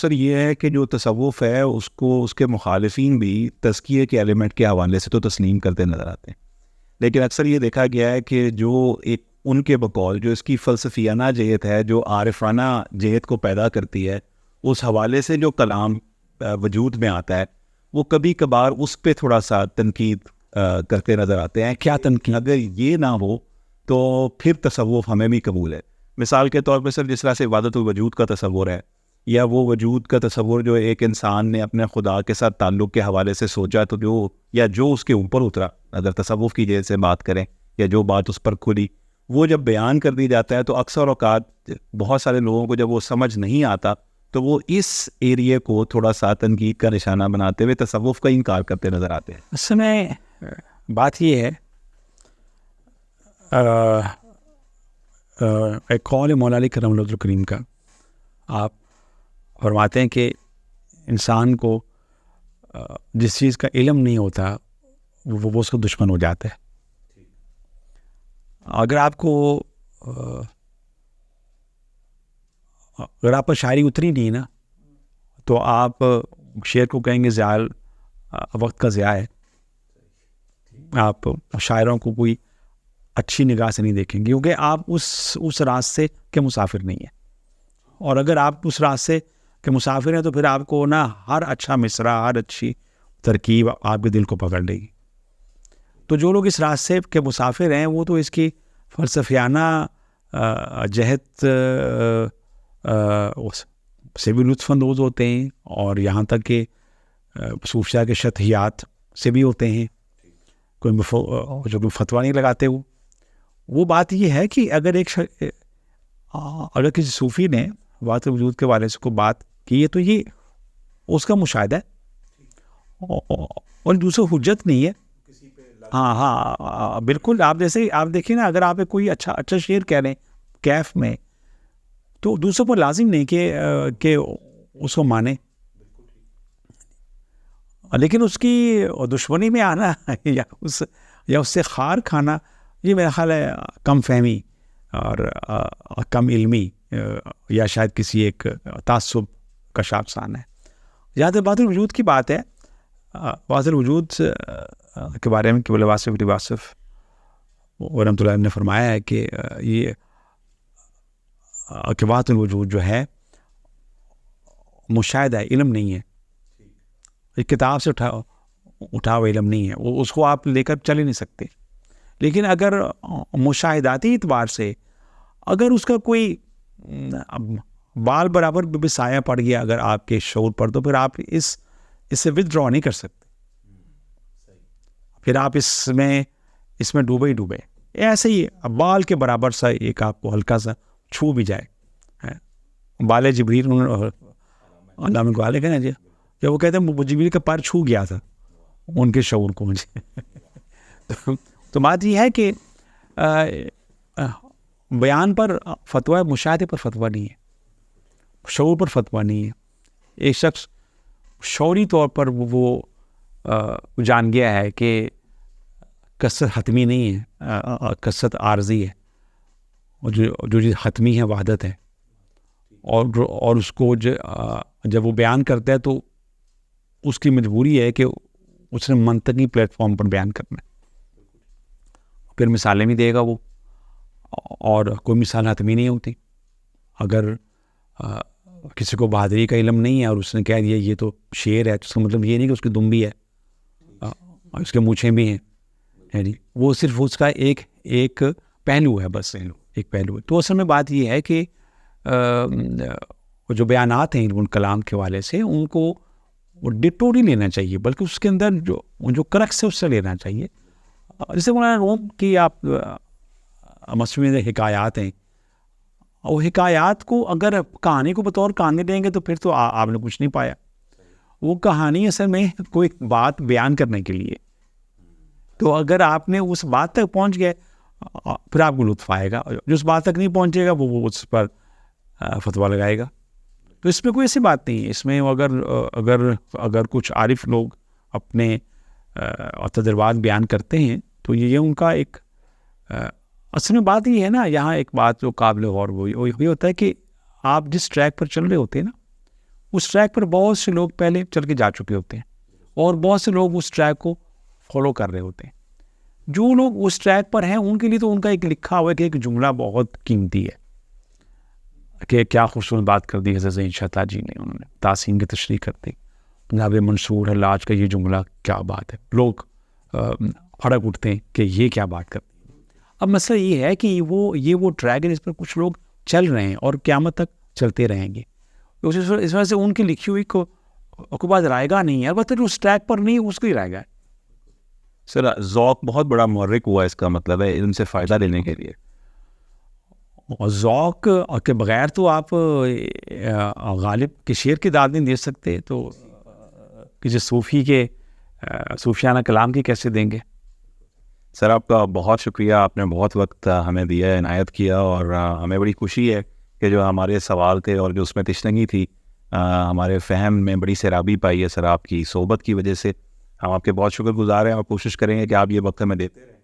سر یہ ہے کہ جو تصوف ہے اس کو اس کے مخالفین بھی تزکیے کے ایلیمنٹ کے حوالے سے تو تسلیم کرتے نظر آتے ہیں، لیکن اکثر یہ دیکھا گیا ہے کہ جو ایک ان کے بقول جو اس کی فلسفیانہ جہت ہے، جو عارفانہ جہت کو پیدا کرتی ہے، اس حوالے سے جو کلام وجود میں آتا ہے وہ کبھی کبھار اس پہ تھوڑا سا تنقید کرتے نظر آتے ہیں. کیا تنقید؟ اگر یہ نہ ہو تو پھر تصوف ہمیں بھی قبول ہے. مثال کے طور پہ سر جس طرح سے وحدت الوجود کا تصور ہے، یا وہ وجود کا تصور جو ایک انسان نے اپنے خدا کے ساتھ تعلق کے حوالے سے سوچا، تو جو اس کے اوپر اترا، اگر تصوف کی جہت سے بات کریں یا جو بات اس پر کھلی، وہ جب بیان کر دی جاتا ہے تو اکثر اوقات بہت سارے لوگوں کو جب وہ سمجھ نہیں آتا تو وہ اس ایریے کو تھوڑا سا تنقید کا نشانہ بناتے ہوئے تصوف کا انکار کرتے نظر آتے ہیں. اس میں بات یہ ہے، ایک قول مولا علی کرم اللہ کریم کا، آپ فرماتے ہیں کہ انسان کو جس چیز کا علم نہیں ہوتا وہ اس کا دشمن ہو جاتا ہے. اگر آپ پر شاعری اتری نہیں نا تو آپ شعر کو کہیں گے ضیاء وقت کا ضیاء ہے. آپ شاعروں کو کوئی اچھی نگاہ سے نہیں دیکھیں گے، کیونکہ آپ اس راستے کے مسافر نہیں ہیں. اور اگر آپ اس راستے کے مسافر ہیں تو پھر آپ کو نا ہر اچھا مصرع، ہر اچھی ترکیب آپ کے دل کو پکڑ لے گی. تو جو لوگ اس راستے کے مسافر ہیں وہ تو اس کی فلسفیانہ جہت سے بھی لطف اندوز ہوتے ہیں، اور یہاں تک کہ صوفیہ کے شطحیات سے بھی ہوتے ہیں. جو کوئی فتویٰ نہیں لگاتے وہ بات یہ ہے کہ اگر اگر کسی صوفی نے وحدت وجود کے والے سے کو بات کی ہے تو یہ اس کا مشاہدہ ہے اور دوسرا حجت نہیں ہے. ہاں بالکل. آپ جیسے آپ دیکھیں نا، اگر آپ کوئی اچھا شعر کہہ رہے ہیں کیف میں، تو دوسروں پر لازم نہیں کہ اس کو مانے، لیکن اس کی دشمنی میں آنا یا اس سے خار کھانا، یہ میرا خیال ہے کم فہمی اور کم علمی یا شاید کسی ایک تعصب کا شاخسان ہے. جہاں تک وحدت الوجود کی بات ہے، وحدت الوجود کے بارے میں قبلہ واصف واصف رحمۃ اللہ نے فرمایا ہے کہ یہ کہ وحدت الوجود جو ہے مشاہدہ ہے، علم نہیں ہے. ایک کتاب سے اٹھا ہوا علم نہیں ہے، وہ اس کو آپ لے کر چل ہی نہیں سکتے. لیکن اگر مشاہداتی اعتبار سے اگر اس کا کوئی بال برابر بھی سایہ پڑ گیا اگر آپ کے شعور پر، تو پھر آپ اس سے ودرا نہیں کر سکتے. پھر آپ اس میں ڈوبے ہی ڈوبے. ایسے ہی بال کے برابر سا ایک آپ کو ہلکا سا چھو بھی جائے، بال جبریل علامہ اقبال کہنا جی، جب وہ کہتے ہیں جبریل کا پیر چھو گیا تھا ان کے شعور کو مجھے. تو بات یہ ہے کہ بیان پر فتویٰ، مشاہدے پر فتویٰ نہیں ہے، شعور پر فتویٰ نہیں ہے. ایک شخص شعوری طور پر وہ جان گیا ہے کہ کثرت حتمی نہیں ہے، کثرت عارضی ہے، اور جو چیز حتمی ہے وحدت ہے. اور اس کو جب وہ بیان کرتا ہے تو اس کی مجبوری ہے کہ اس نے منطقی پلیٹ فارم پر بیان کرنا ہے. پھر مثالیں بھی دے گا وہ، اور کوئی مثال حتمی نہیں ہوتی. اگر کسی کو بہادری کا علم نہیں ہے اور اس نے کہہ دیا یہ تو شعر ہے، تو اس کا مطلب یہ نہیں کہ اس کی دم بھی ہے اور اس کے مونچھیں بھی ہیں جی. وہ صرف اس کا ایک پہلو ہے، بس ایک پہلو ہے. تو اصل میں بات یہ ہے کہ جو بیانات ہیں ان کلام کے والے سے، ان کو وہ ڈٹو نہیں لینا چاہیے، بلکہ اس کے اندر جو کرکس ہے اس سے لینا چاہیے. جیسے مولانا روم کی آپ مصنوعی حکایات ہیں، وہ حکایات کو اگر کہانی کو بطور کہانی دیں گے تو پھر تو آپ نے کچھ نہیں پایا. وہ کہانی اصل میں کوئی بات بیان کرنے کے لیے، تو اگر آپ نے اس بات تک پہنچ گئے پھر آپ کو لطف آئے گا. جو اس بات تک نہیں پہنچے گا وہ اس پر فتویٰ لگائے گا. تو اس میں کوئی ایسی بات نہیں ہے. اس میں اگر کچھ عارف لوگ اپنے تجربات بیان کرتے ہیں تو یہ ان کا ایک اصل میں بات یہ ہے نا. یہاں ایک بات جو قابل غور وہی ہوتا ہے کہ آپ جس ٹریک پر چل رہے ہوتے ہیں نا اس ٹریک پر بہت سے لوگ پہلے چل کے جا چکے ہوتے ہیں اور بہت سے لوگ اس ٹریک کو فالو کر رہے ہوتے ہیں. جو لوگ اس ٹریک پر ہیں ان کے لیے تو ان کا ایک لکھا ہوا ہے کہ ایک جملہ بہت قیمتی ہے کہ کیا خوبصورت بات کر دی حضرت ذہین شاہ جی نے. انہوں نے تاسین کی تشریح کرتے جناب منصور حلاج کا یہ جملہ کیا بات ہے. لوگ پھڑک اٹھتے ہیں کہ یہ کیا بات کرتے ہیں. اب مسئلہ یہ ہے کہ وہ ٹریک ہے جس پر کچھ لوگ چل رہے ہیں اور قیامت تک چلتے رہیں گے. اس وجہ سے ان کی لکھی ہوئی کو بعد رائے گاہ نہیں ہے. البتہ جو اس ٹریک پر نہیں اس کی رائے گاہ ہے. سر ذوق بہت بڑا محرک ہوا اس کا مطلب ہے علم سے فائدہ لینے کے لیے. اور ذوق کے بغیر تو آپ غالب کے شعر کی داد نہیں دے سکتے, تو کسی صوفی کے صوفیانہ کلام کی کیسے دیں گے. سر آپ کا بہت شکریہ, آپ نے بہت وقت ہمیں دیا, عنایت کیا, اور ہمیں بڑی خوشی ہے کہ جو ہمارے سوال تھے اور جو اس میں تشنگی تھی ہمارے فہم میں بڑی سیرابی پائی ہے سر آپ کی صحبت کی وجہ سے. ہم آپ کے بہت شکر گزار ہیں اور کوشش کریں گے کہ آپ یہ وقت ہمیں دیتے رہیں.